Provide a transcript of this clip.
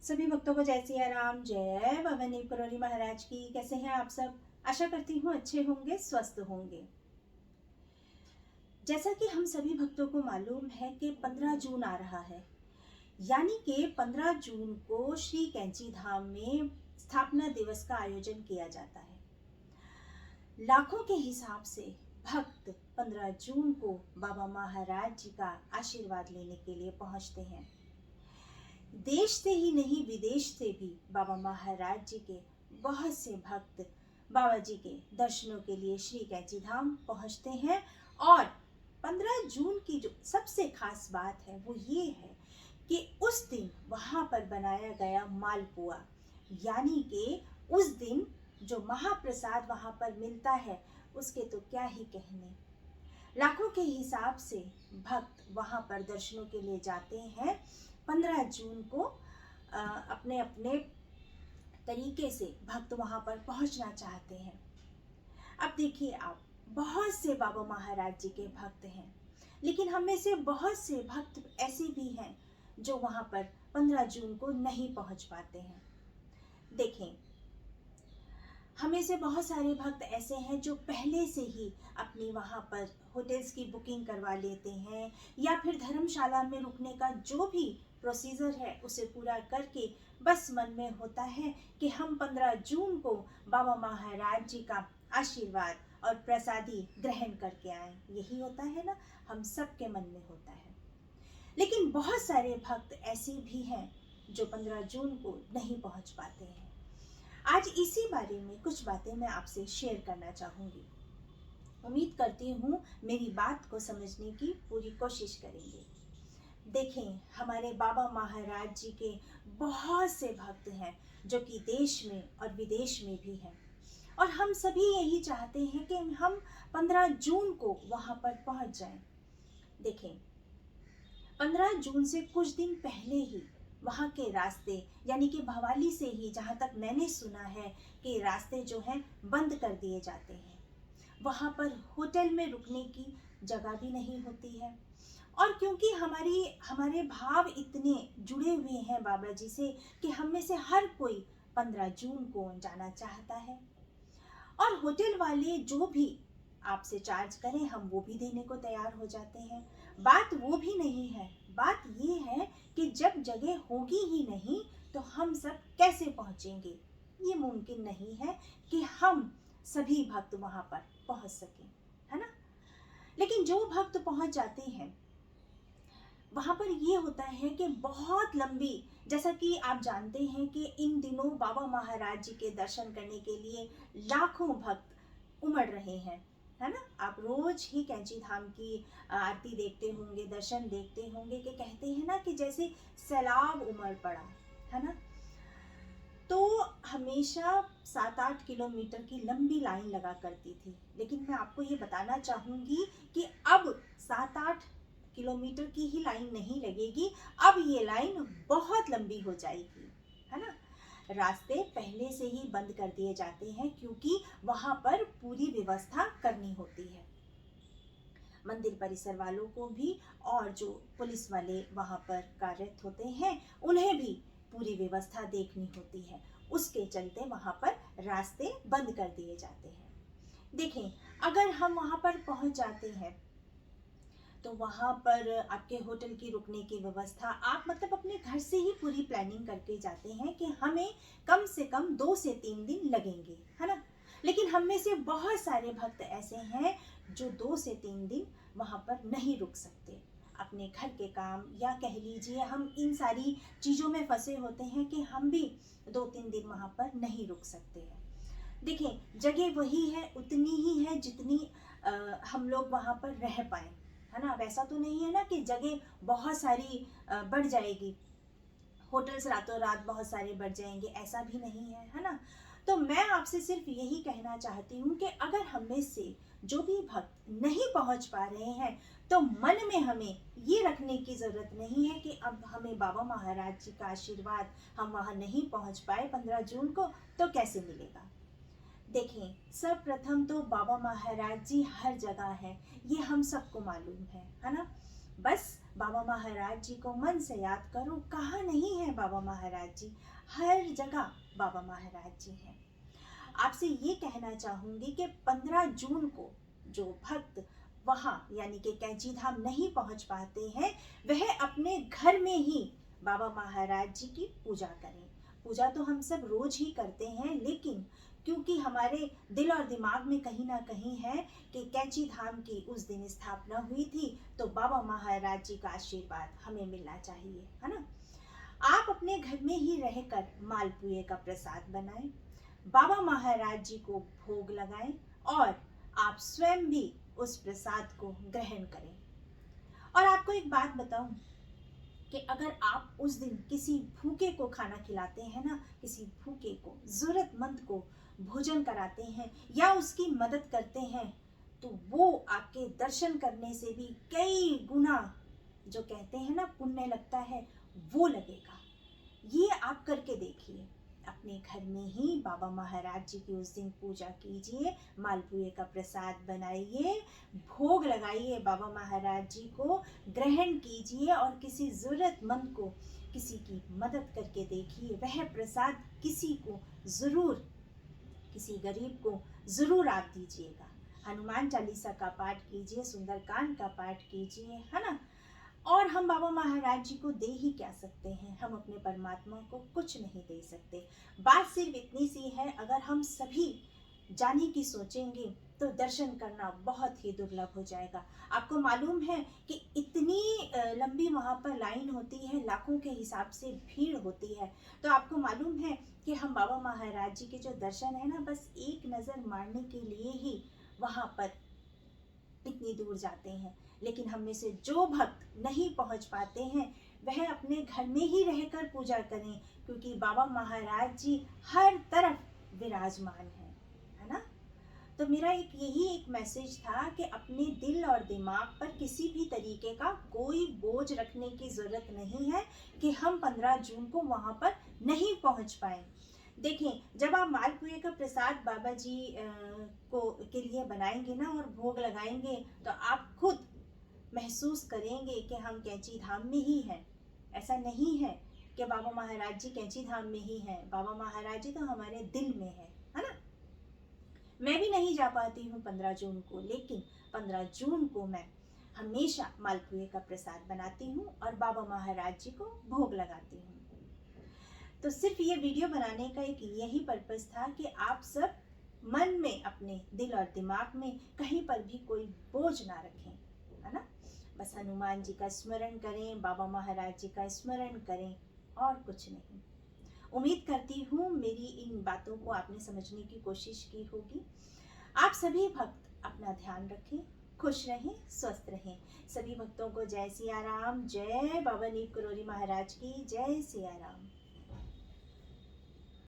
सभी भक्तों को जय सिया राम, जय भवानी पुरवरी महाराज की। कैसे हैं आप सब? आशा करती हूँ अच्छे होंगे, स्वस्थ होंगे। जैसा कि हम सभी भक्तों को मालूम है कि 15 जून आ रहा है, यानी कि 15 जून को श्री कैंची धाम में स्थापना दिवस का आयोजन किया जाता है। लाखों के हिसाब से भक्त 15 जून को बाबा महाराज जी का आशीर्वाद लेने के लिए पहुंचते हैं। देश से ही नहीं, विदेश से भी बाबा महाराज जी के बहुत से भक्त बाबा जी के दर्शनों के लिए श्री कैंची धाम पहुंचते हैं। और 15 जून की जो सबसे खास बात है वो ये है कि उस दिन वहां पर बनाया गया मालपुआ, यानी कि उस दिन जो महाप्रसाद वहां पर मिलता है उसके तो क्या ही कहने। लाखों के हिसाब से भक्त वहां पर दर्शनों के लिए जाते हैं। 15 जून को अपने अपने तरीके से भक्त वहां पर पहुंचना चाहते हैं। अब देखिए, आप बहुत से बाबा महाराज जी के भक्त हैं, लेकिन हम में से बहुत से भक्त ऐसे भी हैं जो वहां पर 15 जून को नहीं पहुंच पाते हैं। देखें, हमें से बहुत सारे भक्त ऐसे हैं जो पहले से ही अपनी वहाँ पर होटल्स की बुकिंग करवा लेते हैं, या फिर धर्मशाला में रुकने का जो भी प्रोसीजर है उसे पूरा करके बस मन में होता है कि हम 15 जून को बाबा महाराज जी का आशीर्वाद और प्रसादी ग्रहण करके आए। यही होता है ना, हम सबके मन में होता है। लेकिन बहुत सारे भक्त ऐसे भी हैं जो 15 जून को नहीं पहुंच पाते हैं। आज इसी बारे में कुछ बातें मैं आपसे शेयर करना चाहूंगी। उम्मीद करती हूँ मेरी बात को समझने की पूरी कोशिश करेंगे। देखें, हमारे बाबा महाराज जी के बहुत से भक्त हैं जो कि देश में और विदेश में भी हैं, और हम सभी यही चाहते हैं कि हम 15 जून को वहां पर पहुंच जाएं। देखें, 15 जून से कुछ दिन पहले ही वहाँ के रास्ते, यानी कि भवाली से ही, जहाँ तक मैंने सुना है कि रास्ते जो हैं बंद कर दिए जाते हैं। वहाँ पर होटल में रुकने की जगह भी नहीं होती है। और क्योंकि हमारे भाव इतने जुड़े हुए हैं बाबा जी से कि हम में से हर कोई 15 जून को जाना चाहता है। और होटल वाले जो भी आपसे चार्ज करें हम वो भी देने को तैयार हो जाते हैं। बात वो भी नहीं है, बात ये है कि जब जगह होगी ही नहीं तो हम सब कैसे पहुंचेंगे। ये मुमकिन नहीं है कि हम सभी भक्त वहां पर पहुंच सकें, है ना। लेकिन जो भक्त पहुंच जाते हैं वहां पर ये होता है कि बहुत लंबी, जैसा कि आप जानते हैं कि इन दिनों बाबा महाराज जी के दर्शन करने के लिए लाखों भक्त उमड़ रहे हैं, है ना। आप रोज ही कैंची धाम की आरती देखते होंगे, दर्शन देखते होंगे कि कहते हैं ना कि जैसे सैलाब उमड़ पड़ा, है ना। तो हमेशा 7-8 किलोमीटर की लंबी लाइन लगा करती थी, लेकिन मैं आपको ये बताना चाहूंगी कि अब 7-8 किलोमीटर की ही लाइन नहीं लगेगी, अब ये लाइन बहुत लंबी हो जाएगी, है ना। रास्ते पहले से ही बंद कर दिए जाते हैं क्योंकि वहां पर पूरी व्यवस्था करनी होती है। मंदिर परिसर वालों को भी और जो पुलिस वाले वहां पर कार्यरत होते हैं उन्हें भी पूरी व्यवस्था देखनी होती है। उसके चलते वहां पर रास्ते बंद कर दिए जाते हैं। देखें, अगर हम वहां पर पहुंच जाते हैं तो वहां पर आपके होटल की रुकने की व्यवस्था आप मतलब अपने घर से ही पूरी प्लानिंग करके जाते हैं कि हमें कम से कम 2 से 3 दिन लगेंगे, है ना। लेकिन हम में से बहुत सारे भक्त ऐसे हैं जो 2 से 3 दिन वहां पर नहीं रुक सकते। अपने घर के काम या कह लीजिए हम इन सारी चीजों में फंसे होते हैं कि हम भी 2-3 दिन वहां पर नहीं रुक सकते हैं। देखिए, जगह वही है, उतनी ही है जितनी हम लोग वहां पर रह पाए, है ना। वैसा तो नहीं है ना कि जगह बहुत सारी बढ़ जाएगी, होटल्स रातों रात बहुत सारे बढ़ जाएंगे, ऐसा भी नहीं है, है ना। तो मैं आपसे सिर्फ यही कहना चाहती हूँ कि अगर हम में से जो भी भक्त नहीं पहुंच पा रहे हैं तो मन में हमें ये रखने की जरूरत नहीं है कि अब हमें बाबा महाराज जी का आशीर्वाद हम वहां नहीं पहुंच पाए 15 जून को तो कैसे मिलेगा। देखें, सर्वप्रथम तो बाबा महाराज जी हर जगह हैं, ये हम सबको मालूम है ना। बस बाबा महाराज जी को मन से याद करो। कहाँ नहीं है बाबा महाराज जी? हर जगह बाबा महाराज जी हैं। आपसे ये कहना चाहूँगी कि 15 जून को जो भक्त वहाँ यानी कि कैंची धाम नहीं पहुँच पाते हैं, वह अपने घर में ही बाबा महाराज जी की पूजा करें। पूजा तो हम सब रोज ही करते हैं, लेकिन क्योंकि हमारे दिल और दिमाग में कहीं ना कहीं है कि कैंची धाम की उस दिन स्थापना हुई थी, तो बाबा महाराज जी का आशीर्वाद हमें मिलना चाहिए, है ना। आप अपने घर में ही रहकर मालपुए का प्रसाद बनाएं, बाबा महाराज जी को भोग लगाएं और आप स्वयं भी उस प्रसाद को ग्रहण करें। और आपको एक बात बताऊं कि अगर आप उस दिन किसी भूखे को खाना खिलाते हैं ना, किसी भूखे को, जरूरतमंद को भोजन कराते हैं या उसकी मदद करते हैं, तो वो आपके दर्शन करने से भी कई गुना, जो कहते हैं ना, पुण्य लगता है, वो लगेगा। ये आप करके देखिए। अपने घर में ही बाबा महाराज जी की उस दिन पूजा कीजिए, मालपुए का प्रसाद बनाइए, भोग लगाइए, बाबा महाराज जी को ग्रहण कीजिए और किसी ज़रूरतमंद को, किसी की मदद करके देखिए। वह प्रसाद किसी को ज़रूर, किसी गरीब को ज़रूर आप दीजिएगा। हनुमान चालीसा का पाठ कीजिए, सुंदरकांड का पाठ कीजिए, है ना। और हम बाबा महाराज जी को दे ही क्या सकते हैं? हम अपने परमात्मा को कुछ नहीं दे सकते। बात सिर्फ इतनी सी है, अगर हम सभी जाने की सोचेंगे तो दर्शन करना बहुत ही दुर्लभ हो जाएगा। आपको मालूम है कि इतनी लंबी वहाँ पर लाइन होती है, लाखों के हिसाब से भीड़ होती है। तो आपको मालूम है कि हम बाबा महाराज जी के जो दर्शन है ना, बस एक नज़र मारने के लिए ही वहाँ पर इतनी दूर जाते हैं। लेकिन हम में से जो भक्त नहीं पहुंच पाते हैं, वह अपने घर में ही रहकर पूजा करें, क्योंकि बाबा महाराज जी हर तरफ विराजमान हैं, है ना। तो मेरा यही एक मैसेज था कि अपने दिल और दिमाग पर किसी भी तरीके का कोई बोझ रखने की ज़रूरत नहीं है कि हम 15 जून को वहाँ पर नहीं पहुँच पाए। देखें, जब आप मालपुए का प्रसाद बाबा जी को के लिए बनाएंगे ना और भोग लगाएंगे, तो आप खुद महसूस करेंगे कि हम कैंची धाम में ही हैं। ऐसा नहीं है कि बाबा महाराज जी कैंची धाम में ही हैं, बाबा महाराज जी तो हमारे दिल में है ना। मैं भी नहीं जा पाती हूँ 15 जून को, लेकिन 15 जून को मैं हमेशा मालपुए का प्रसाद बनाती हूँ और बाबा महाराज जी को भोग लगाती हूँ। तो सिर्फ ये वीडियो बनाने का एक यही पर्पस था कि आप सब मन में, अपने दिल और दिमाग में कहीं पर भी कोई बोझ ना रखें, है ना। बस हनुमान जी का स्मरण करें, बाबा महाराज जी का स्मरण करें, और कुछ नहीं। उम्मीद करती हूँ मेरी इन बातों को आपने समझने की कोशिश की होगी। आप सभी भक्त अपना ध्यान रखें, खुश रहें, स्वस्थ रहें। सभी भक्तों को जय सिया राम, जय बाबा नीम करोली महाराज की, जय सिया राम।